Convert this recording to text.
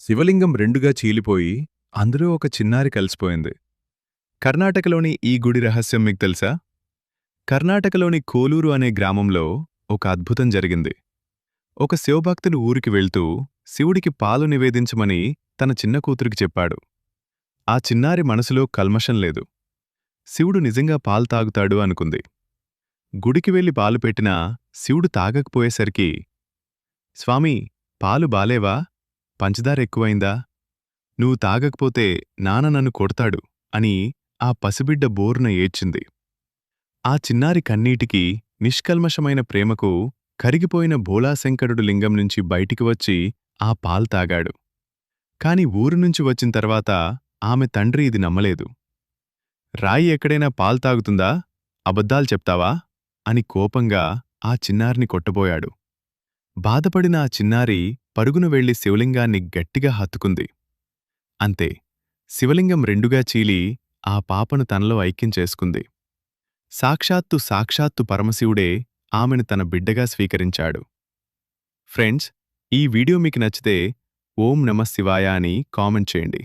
శివలింగం రెండుగా చీలిపోయి అందులో ఒక చిన్నారి కలిసిపోయింది. కర్ణాటకలోని ఈ గుడి రహస్యం మీకు తెలుసా? కర్ణాటకలోని కోలూరు అనే గ్రామంలో ఒక అద్భుతం జరిగింది. ఒక శివభక్తులు ఊరికి వెళ్తూ శివుడికి పాలు నివేదించమని తన చిన్న కూతురికి చెప్పాడు. ఆ చిన్నారి మనసులో కల్మషం లేదు. శివుడు నిజంగా పాలు తాగుతాడు అనుకుంది. గుడికి వెళ్లి పాలు పెట్టినా శివుడు తాగకపోయేసరికి, స్వామీ, పాలు బాలేవా? పంచదార ఎక్కువైందా? నువ్వు తాగకపోతే నాన్న నన్ను కొడతాడు అని ఆ పసిబిడ్డ బోరున ఏడ్చింది. ఆ చిన్నారి కన్నీటికి, నిష్కల్మషమైన ప్రేమకు కరిగిపోయిన భోళాశంకరుడు లింగం నుంచి బయటికి వచ్చి ఆ పాలు తాగాడు. కాని ఊరునుంచి వచ్చిన తర్వాత ఆమె తండ్రి ఇది నమ్మలేదు. రాయి ఎక్కడైనా పాలు తాగుతుందా? అబద్ధాలు చెప్తావా? అని కోపంగా ఆ చిన్నారిని కొట్టబోయాడు. బాధపడిన ఆ చిన్నారి పరుగున వెళ్లి శివలింగాన్ని గట్టిగా హత్తుకుంది. అంతే, శివలింగం రెండుగా చీలి ఆ పాపను తనలో ఐక్యం చేసుకుంది. సాక్షాత్తు పరమశివుడే ఆమెను తన బిడ్డగా స్వీకరించాడు. ఫ్రెండ్స్, ఈ వీడియో మీకు నచ్చితే ఓం నమః శివాయ అని కామెంట్ చేయండి.